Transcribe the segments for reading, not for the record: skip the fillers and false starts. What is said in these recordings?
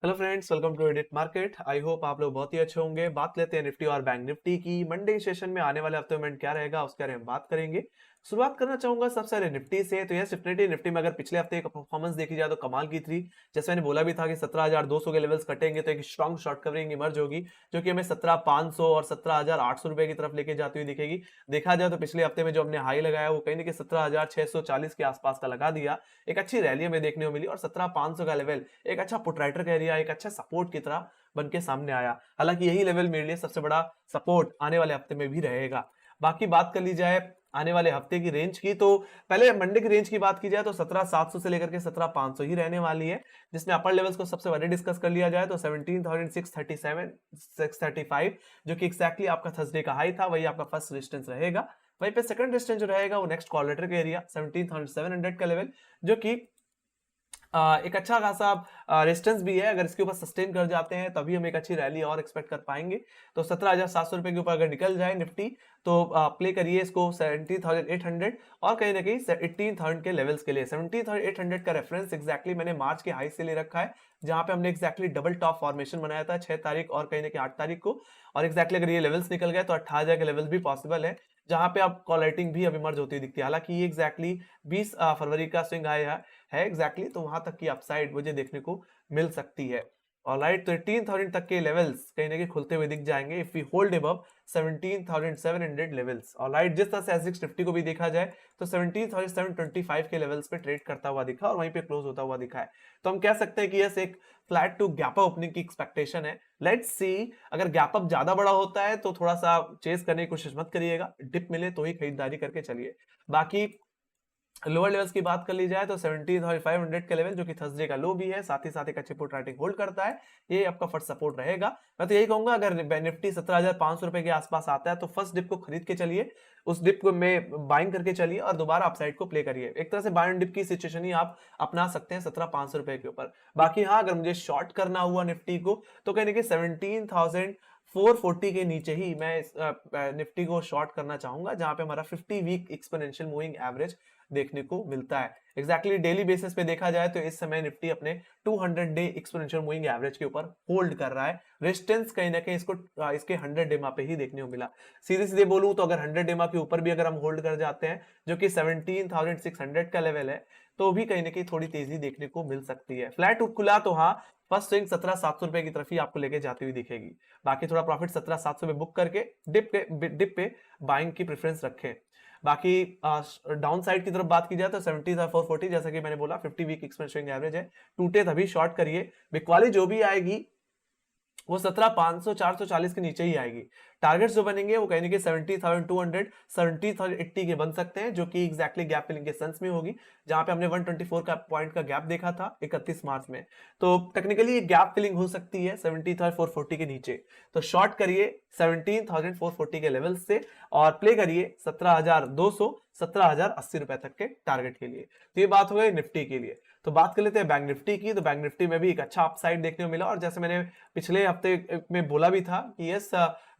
Hello friends, welcome to edit market. I hope आप लोग बहुत ही अच्छे होंगे। बात लेते हैं निफ्टी और बैंक निफ्टी की। मंडे सेशन में आने वाले हफ्ते में क्या रहेगा उसके बारे में बात करेंगे। शुरुआत करना चाहूंगा सबसे पहले निफ्टी से। तो यस, डेफिनेटली निफ्टी में अगर पिछले हफ्ते का परफॉर्मेंस देखी जाए तो कमाल की थी। जैसे मैंने बोला भी था कि 17,200 के लेवल्स कटेंगे तो एक स्ट्रॉन्ग शॉर्ट कवरिंग इमर्ज होगी, जो कि हमें 17,500 और 17,800 रुपए की तरफ लेके जाती हुई दिखेगी। देखा जाए तो पिछले हफ्ते में जो हमने हाई लगाया वो कहीं ना कहीं 17,640 के आसपास का लगा दिया। एक अच्छी रैली हमें देखने को मिली और 17,500 का लेवल एक अच्छा पुटराइटर का एरिया, एक अच्छा सपोर्ट की तरह बन के सामने आया। हालांकि यही लेवल मेरे लिए सबसे बड़ा सपोर्ट आने वाले हफ्ते में भी रहेगा। बाकी बात कर ली जाए आने वाले हफ्ते की रेंज की, तो पहले मंडे की रेंज की बात की जाए तो 17,700 से लेकर के 17,500 ही रहने वाली है। जिसमें अपर लेवल्स को सबसे पहले डिस्कस कर लिया जाए तो 17,637 635, जो कि एक्जैक्टली आपका थर्सडे का हाई था, वही आपका फर्स्ट रेजिस्टेंस रहेगा। वहीं पे सेकंड रेजिस्टेंस जो रहेगा वो नेक्स्ट कॉल लेटर का एरिया 17,700 का लेवल, जो कि एक अच्छा खासा रेजिस्टेंस भी है। अगर इसके ऊपर सस्टेन कर जाते हैं तभी हम एक अच्छी रैली और एक्सपेक्ट कर पाएंगे। तो 17,700 रुपए के ऊपर अगर निकल जाए निफ्टी तो प्ले करिए इसको 17,800 और कहीं ना कहीं 18,000 के लेवल्स के लिए। 17,800 का रेफरेंस एक्जैक्टली मैंने मार्च के हाई से ले रखा है, जहां पे हमने एक्जैक्टली डबल टॉप फॉर्मेशन बनाया था 6 तारीख और कहीं ना कहीं 8 तारीख को। और एक्जैक्टली अगर ये लेवल्स निकल गए तो 18,000 के लेवल्स भी पॉसिबल है, जहां पे आप कॉल राइटिंग भी अब इमर्ज होती हुई दिखती है। हालांकि ये एक्जैक्टली 20 फरवरी का स्विंग हाई है एग्जैक्टली, तो वहां तक की अपसाइड मुझे देखने को मिल सकती है। ऑलराइट, तो 18,000 तक के लेवल्स कहीं ना कहीं खुलते हुए दिख जाएंगे if we hold above 17,700 levels. Alright, जिस तरह से एसएक्स निफ्टी को भी देखा जाए तो 17,725 के लेवल्स पे ट्रेड करता हुआ दिखा और वहीं पे क्लोज होता हुआ दिखा है। तो हम कह सकते हैं कि यस, एक flat to gap up opening की एक्सपेक्टेशन है। लेट्स सी, अगर गैप अप ज्यादा बड़ा होता है तो थोड़ा सा चेस करने की कोशिश मत करिएगा, डिप मिले तो ही खरीदारी करके चलिए। बाकी लोअर लेवल्स की बात कर ली जाए तो 17,500 के लेवल, जो कि थर्सडे का लो भी है, साथ ही साथ एक अच्छे पुट राइटिंग होल्ड करता है, ये आपका फर्स्ट सपोर्ट रहेगा। मैं तो यही कहूंगा, अगर निफ्टी 17,500 रुपए के आसपास आता है तो फर्स्ट डिप को खरीद के चलिए, उस डिप को में बाइंग करके चलिए और दोबारा अपसाइड को प्ले करिए। एक तरह से बाय डिप की सिचुएशन ही आप अपना सकते हैं 17,500 रुपए के ऊपर। बाकी हाँ, अगर मुझे शॉर्ट करना हुआ निफ्टी को तो कहने के 17,440 के नीचे ही मैं निफ्टी को शॉर्ट करना चाहूंगा, जहां पे हमारा 50 वीक एक्सपोनेंशियल मूविंग एवरेज देखने को मिलता है। एक्जैक्टली डेली बेसिस पे देखा जाए तो इस समय निफ्टी अपने 200 डे एक्सपोनेंशियल मूविंग एवरेज के ऊपर होल्ड कर रहा है। रेजिस्टेंस कहीं ना कहीं इसको इसके 100 डेमा पे ही देखने को मिला। सीधे सीधे बोलूं तो अगर 100 डेमा के ऊपर भी अगर हम होल्ड कर जाते हैं, जो कि 17,600 का लेवल है, तो भी कहीं ना कहीं थोड़ी तेजी देखने को मिल सकती है। फ्लैट खुला तो हाँ, फर्स्ट स्विंग 17,700 रुपए की तरफ ही आपको लेके जाती हुई दिखेगी। बाकी थोड़ा प्रॉफिट 17,700 पे बुक करके डिप पे बाइंग की प्रेफरेंस रखें। बाकी डाउन साइड की तरफ बात की जाए तो 70,440, जैसा कि मैंने बोला 50 वीक एक्सपेंशन एवरेज है, टूटे तभी शॉर्ट करिए। बिकवाली जो भी आएगी वो 17,500 440 के नीचे ही आएगी। टारगेट्स जो बनेंगे वो कहेंगे कि 70,200 70,080 के बन सकते हैं, जो कि एग्जैक्टली गैप फिलिंग के सेंस में होगी, जहां पे हमने 124 का पॉइंट का गैप देखा था 31 मार्च में। तो टेक्निकली ये गैप फिलिंग हो सकती है 70,440 के नीचे। तो शॉर्ट करिए 17,440 के लेवल से और प्ले करिए 17,200 17,080 रुपए तक के टारगेट के लिए। तो ये बात हो गई निफ्टी के लिए। तो बात कर लेते हैं बैंक निफ्टी की। तो बैंक निफ्टी में भी एक अच्छा अपसाइड देखने को मिला, और जैसे मैंने पिछले हफ्ते में बोला भी था कि यस,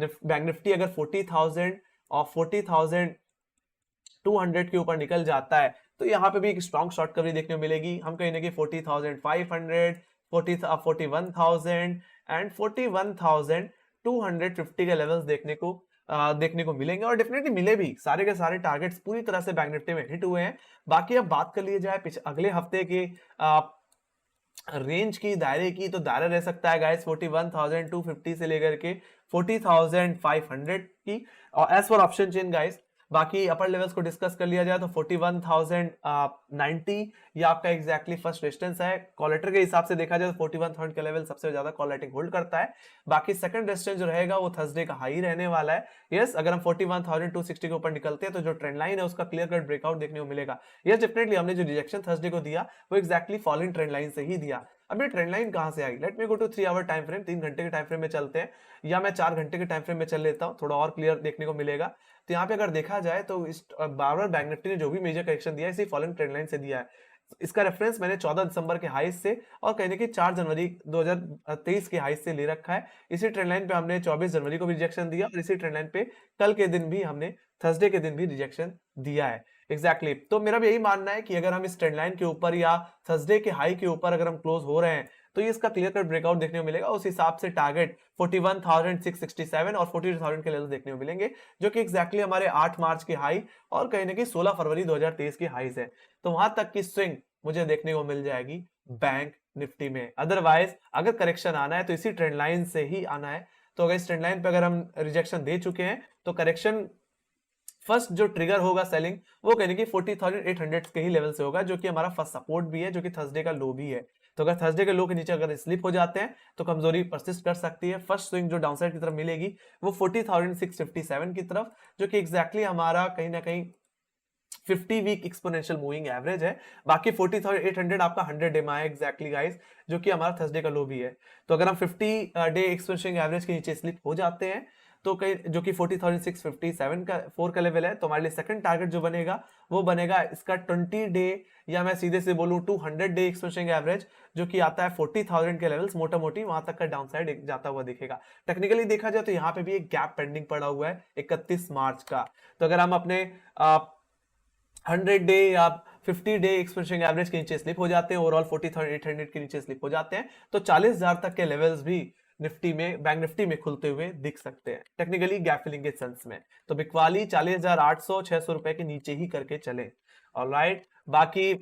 बैंक निफ्टी अगर 40,000 और 40,200 के ऊपर निकल जाता है तो यहाँ पे भी एक स्ट्रॉन्ग शॉर्ट कवरेज देखने को मिलेगी। हम कहेंगे कि 40,500 41,000 एंड 41,250 के लेवल्स देखने को मिलेंगे, और डेफिनेटली मिले भी। सारे के सारे टारगेट्स पूरी तरह से बैंक निफ्टी में हिट हुए हैं। बाकी अब बात कर ली जाए अगले हफ्ते के रेंज की, दायरे की, तो दायरा रह सकता है गाइस 41,250 से लेकर के 40,500 की, और as per option chain guys. बाकी अपर लेवल्स को डिस्कस कर लिया जाए तो 41,090 ये आपका एग्जैक्टली फर्स्ट रेजिस्टेंस है। कॉलेटर के हिसाब से देखा जाए तो 41,000 का लेवल सबसे ज्यादा कॉल राइटिंग होल्ड करता है। बाकी सेकंड रेजिस्टेंस जो रहेगा वो थर्सडे का हाई रहने वाला है। यस, अगर हम 41,260 के ऊपर निकलते हैं तो जो ट्रेंड लाइन है उसका क्लियर कट ब्रेकआउट देखने को मिलेगा। यस, डेफिनेटली हमने जो रिजेक्शन थर्सडे को दिया वो एक्जैक्टली फॉलोइंग ट्रेंड लाइन से ही दिया। अब ये ट्रेंड लाइन कहां से आई? Let me go to 3 hour time frame, 3 घंटे के टाइम फ्रेम में चलते हैं, या मैं 4 घंटे के टाइम फ्रेम में चल लेता हूं, थोड़ा और क्लियर देखने को मिलेगा। तो यहाँ पे अगर देखा जाए तो इस बार बार बैंक निफ्टी ने जो भी मेजर करेक्शन दिया है इसी फॉलोइंग ट्रेंड लाइन से दिया है। इसका रेफरेंस मैंने 14 दिसंबर के हाई से और कहने की 4 जनवरी 2023 के हाई से ले रखा है। इसी ट्रेंड लाइन पे हमने 24 जनवरी को भी रिजेक्शन दिया, और इसी ट्रेंड लाइन पे कल के दिन भी हमने थर्सडे के दिन भी रिजेक्शन दिया है। एग्जैक्टली तो मेरा भी यही मानना है कि अगर हम इस ट्रेंड लाइन के ऊपर या थर्सडे के हाई के ऊपर अगर हम क्लोज हो रहे हैं तो ये इसका क्लियर कट ब्रेकआउट देखने को मिलेगा। उस हिसाब से टारगेट 41,667 और 42,000 के लेवल देखने को मिलेंगे, जो कि एग्जैक्टली हमारे 8 मार्च की हाई और कहीं ना कहीं 16 फरवरी 2023 की हाईज है। तो वहां तक की स्विंग मुझे देखने को मिल जाएगी बैंक निफ्टी में। अदरवाइज अगर करेक्शन आना है तो इसी ट्रेंड लाइन से ही आना है। तो अगर इस ट्रेंड लाइन पे अगर हम रिजेक्शन दे चुके हैं तो करेक्शन फर्स्ट जो ट्रिगर होगा सेलिंग वो कहने की 40,800 के ही लेवल से होगा, जो कि हमारा फर्स्ट सपोर्ट भी है, जो कि थर्सडे का लो भी है। तो अगर थर्सडे के लो के नीचे अगर स्लिप हो जाते हैं तो कमजोरी परसिस्ट कर सकती है। फर्स्ट स्विंग जो डाउनसाइड की तरफ मिलेगी वो 40,657 की तरफ, जो कि एग्जैक्टली हमारा कहीं ना कहीं 50 वीक एक्सपोनेंशियल मूविंग एवरेज है। बाकी 40,800 आपका 100 डे में है एग्जैक्टली गाइस, जो कि हमारा थर्सडे का लो भी है। तो अगर हम 50 डे एक्सपोनेंशियल एवरेज के नीचे स्लिप हो जाते हैं तो कहीं जो कि 40,657 का 4 का लेवल है, तो हमारे लिए सेकंड टारगेट जो बनेगा वो बनेगा इसका 20 डे या मैं सीधे से बोलूं 200 डे एक्सपोनेंशियल एवरेज, जो कि आता है 40,000 के लेवल्स, मोटा मोटी वहां तक का डाउनसाइड जाता हुआ दिखेगा। टेक्निकली देखा जाए तो यहाँ पे भी एक गैप पेंडिंग पड़ा हुआ है 31 मार्च का। तो अगर हम अपने 100 डे या 50 डे एक्सपोनेंशियल एवरेज के नीचे स्लिप हो जाते हैं, ओवरऑल 40,800 के नीचे स्लिप हो जाते हैं, तो 40,000 तक के लेवल्स भी निफ्टी में, बैंक निफ्टी में खुलते हुए दिख सकते हैं टेक्निकली गैप फिलिंग के सेंस में। तो बिकवाली 40,800 600 रुपए के नीचे ही करके चले। ऑलराइट, बाकी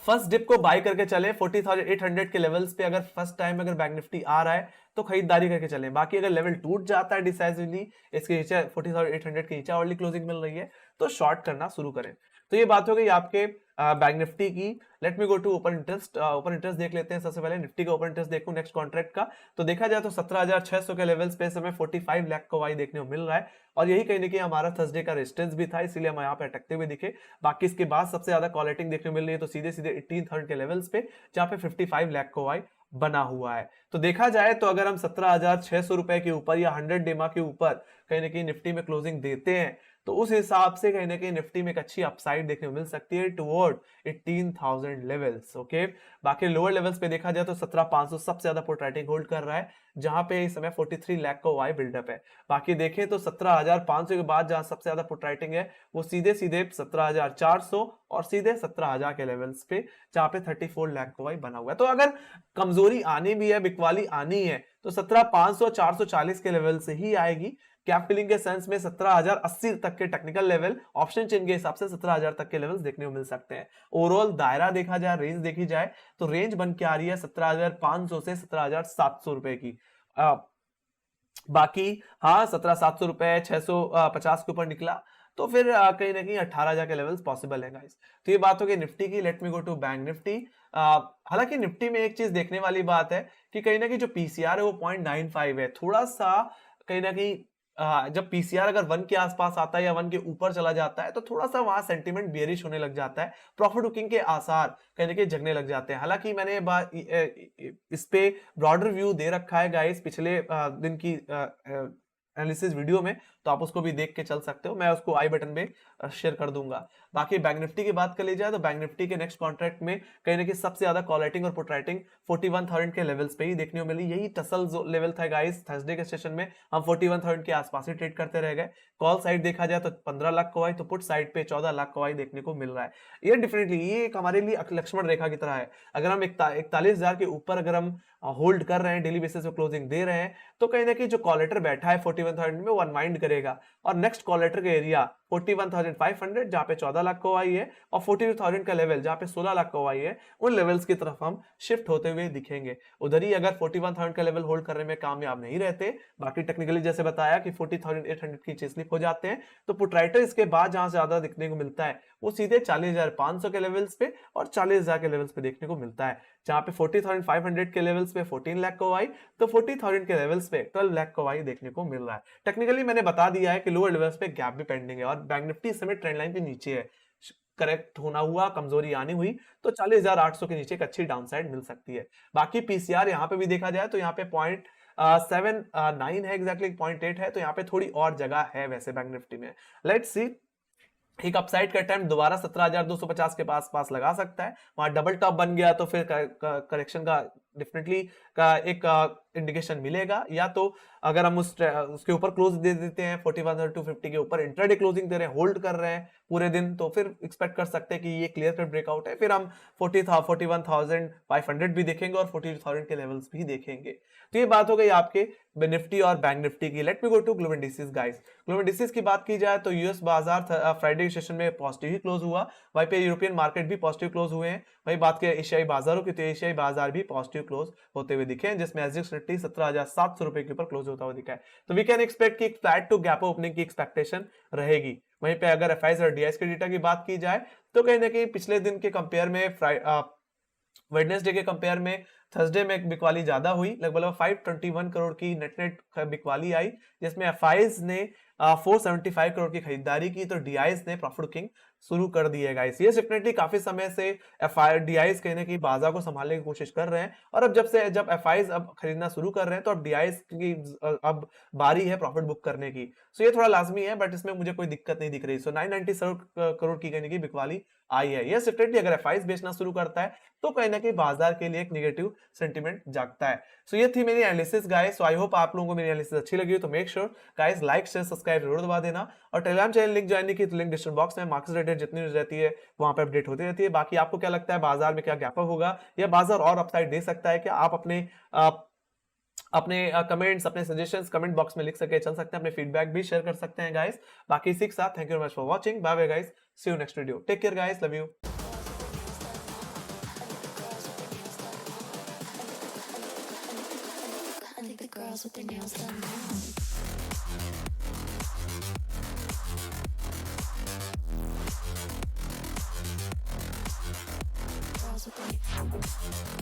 फर्स्ट डिप को बाय करके चले 40,800 के लेवल्स पे। अगर फर्स्ट टाइम अगर बैंक निफ्टी आ रहा है तो खरीदारी करके चले। बाकी अगर लेवल टूट जाता है डिसाइसिवली, इसके नीचे 40,800 के नीचे अर्ली क्लोजिंग मिल रही है, तो शॉर्ट करना शुरू करें। तो ये बात हो गई आपके बैंक निफ्टी की। Let me go to open interest. Open interest देख लेते हैं। सबसे पहले निफ्टी का ओपन इंटरेस्ट देखूं नेक्स्ट कॉन्ट्रैक्ट का, तो देखा जाए तो 17,600 के लेवल्स पे समय 45 लाख को वाई देखने को मिल रहा है, और यही कहीं ना कहीं हमारा थर्सडे का रेजिस्टेंस भी था, इसलिए हम यहाँ पे अटकते हुए दिखे। बाकी इसके बाद सबसे ज्यादा कॉलेटिंग देखने को मिल रही है तो सीधे सीधे 18,000 के लेवल्स पे, जहां पे 55 लाख को वाई बना हुआ है। तो देखा जाए तो अगर हम 17,600 रुपए के ऊपर या 100 डेमा के ऊपर कहीं ना कहीं निफ्टी में क्लोजिंग देते हैं तो उस हिसाब से कहीं ना कहीं निफ्टी में एक अच्छी अपसाइड देखने को मिल सकती है टुवर्ड 18,000 लेवल्स। ओके, बाकी लोअर लेवल्स पे देखा जाए तो 17,500 सबसे ज्यादा पुट राइटिंग होल्ड कर रहा है, जहां पे इस समय 43 लाख को वाई बिल्डअप है। बाकी देखें तो 17,500 के बाद जहां सबसे ज्यादा पुट राइटिंग है वो सीधे सीधे 17,400 और सीधे 17,000 के लेवल्स पे, जहां पे 34 लाख को वाई बना हुआ है। तो अगर कमजोरी आनी भी है, बिकवाली आनी है, तो 17,500 440 के लेवल से ही आएगी। कैप फिलिंग के सेंस में 17,080 तक के टेक्निकल लेवल, ऑप्शन चेन के हिसाब से 17,000 तक के लेवल्स देखने को मिल सकते हैं। ओवरऑल दायरा देखा जाए, रेंज देखी जाए तो रेंज बन के आ रही है 17,500 से 17,700 रुपए की। बाकी हाँ 17,700 रुपए 650 के ऊपर निकला तो फिर कहीं ना कहीं 18,000 के लेवल्स पॉसिबल है गाइस। तो ये बात हो गई निफ्टी की। Let me go to bank Nifty. हालांकि निफ्टी में एक चीज देखने वाली बात है कि कहीं ना कहीं जो पीसीआर है वो 0.95 है। थोड़ा सा कहीं ना कहीं जब पीसीआर अगर 1 के आसपास आता है या 1 के ऊपर चला जाता है तो थोड़ा सा वहां सेंटीमेंट बियरिश होने लग जाता है, प्रॉफिट बुकिंग के आसार कहीं ना कहीं जगने लग जाते हैं। हालांकि मैंने इस पे ब्रॉडर व्यू दे रखा है गाइस पिछले दिन की एनालिसिस वीडियो में, तो आप उसको भी देख के चल सकते हो, मैं उसको आई बटन पे शेयर कर दूंगा। बाकी बैंक निफ्टी की बात कर ली जाए तो बैंक निफ्टी के नेक्स्ट कॉन्ट्रैक्ट में कहीं ना कहीं सबसे ज्यादा कॉल राइटिंग और पुट राइटिंग 41,000 के लेवल्स पे ही देखने को मिली। यही टसल लेवल था गाइस। थर्सडे के सेशन में हम 41,000 के आसपास ही ट्रेड करते रह गए। कॉल साइड देखा जाए तो 15 लाख को आई, तो पुट साइड पे 14 लाख को आई देखने को मिल रहा है। ये डेफिनेटली ये एक हमारे लिए लक्ष्मण रेखा की तरह है। अगर हम 41,000 के ऊपर अगर हम होल्ड कर रहे हैं, डेली बेसिस पे क्लोजिंग दे रहे हैं, तो कहीं ना कहीं जो कॉलेटर बैठा है 41,000 में वो अनवाइंड करेगा और नेक्स्ट कॉलेटर का एरिया 41,500 जहां पे 14 लाख को आई है और 42,000 का लेवल जहां पे 16 लाख को आई है, उन लेवल्स की तरफ हम शिफ्ट होते हुए दिखेंगे। उधर ही अगर 41,000 का लेवल होल्ड करने में कामयाब नहीं रहते, बाकी टेक्निकली जैसे बताया कि 40,800 की स्लिप हो जाते हैं, तो पुट राइटर इसके बाद जहां ज्यादा दिखने को मिलता है वो सीधे 40,500 के लेवल्स पे और 40,000 के लेवल्स पे देखने को मिलता है। जहां पे 40,500 के लेवल्स पे 14 लाख को आई, तो 40,000 के लेवल्स पे 12 लाख को आई देखने को मिल रहा है। टेक्निकली मैंने बता दिया है कि लोअर लेवल्स पे गैप भी पेंडिंग है और बैंक निफ्टी इस समय ट्रेंड लाइन के नीचे है। करेक्ट होना हुआ, कमजोरी आनी हुई तो 40,800 के नीचे एक अच्छी डाउनसाइड मिल सकती है। बाकी पीसीआर यहाँ पे भी देखा जाए तो यहाँ पे 0.79 है, एग्जैक्टली 0.8 है, तो यहाँ पे थोड़ी और जगह है वैसे बैंक निफ्टी में। लेट्स सी, एक अपसाइड का टाइम दोबारा 17,250 के पास लगा सकता है। वहां डबल टॉप बन गया तो फिर करेक्शन का डेफिनेटली का एक इंडिकेशन मिलेगा, या तो अगर हम उसके ऊपर क्लोज दे देते हैं 41,250 के ऊपर, इंट्राडे क्लोजिंग दे रहे हैं, होल्ड कर रहे हैं पूरे दिन, तो फिर एक्सपेक्ट कर सकते हैं कि ये क्लियर कट ब्रेकआउट है, फिर हम 41,500 भी देखेंगे और 42,000 के लेवल्स भी देखेंगे। तो ये बात हो गई आपके निफ्टी और बैंक निफ्टी की। Let me go to global indices guys. Global indices की बात की जाए तो यूएस बाजार फ्राइडे सेशन में पॉजिटिव ही क्लोज हुआ, वहीं पे यूरोपियन मार्केट भी पॉजिटिव क्लोज हुए हैं। वहीं बात करें एशियाई बाजारों की तो एशियाई बाजार भी पॉजिटिव क्लोज होते हुए दिखे हैं, जिसमें एसजीएक्स निफ्टी 17,700 रुपए के ऊपर क्लोज होता हुआ दिखा है। तो वी कैन एक्सपेक्ट कि फ्लैट टू गैप ओपनिंग की एक्सपेक्टेशन रहेगी। वहीं पे अगर एफआईज और डीआईएस के डेटा की बात की जाए तो कहीं ना कहीं पिछले दिन के कंपेयर में वेडनेसडे के कंपेयर में थर्सडे में बिकवाली ज्यादा हुई, लगभग 521 करोड़ की नेट बिकवाली आई, जिसमें एफआईज ने 475 करोड़ की खरीदारी की, तो डीआईएस ने प्रॉफिट बुकिंग शुरू कर दी है गाइस। ये डेफिनेटली काफी समय से डीआईएस कहने की बाजार को संभालने की कोशिश कर रहे हैं, और अब जब एफआईज अब खरीदना शुरू कर रहे हैं तो अब डीआईएस की अब बारी है प्रॉफिट बुक करने की। सो ये थोड़ा लाजमी है, बट इसमें मुझे कोई दिक्कत नहीं दिख रही। सो 997 करोड़ की कहने की बिकवाली आई है। ये डेफिनेटली अगर एफआईज बेचना शुरू करता है तो कहीं ना कहीं बाजार के लिए एक नेगेटिव सेंटीमेंट जागता है। सो ये थी मेरी एनालिसिस गाइस। सो आई होप आप लोगों को मेरी एनालिसिस अच्छी लगी हो, तो make sure guys like share subscribe जरूर दबा देना, और टेलीग्राम चैनल लिंक ज्वाइन की तो लिंक डिस्क्रिप्शन बॉक्स में, मार्केट रिलेटेड जितनी न्यूज रहती है वहां पे अपडेट होती रहती है। बाकी आपको क्या लगता है बाजार में क्या गैप अप होगा या बाजार और अपसाइड दे सकता है क्या? आप अपने कमेंट्स, अपने सजेशंस कमेंट बॉक्स में लिख सके चल सकते हैं, अपने फीडबैक भी शेयर कर सकते हैं गाइस। बाकी इसी के साथ thank you very much for watching, bye bye guys, see you next video, take care guys, love you. Girls with their nails done now. Girls with their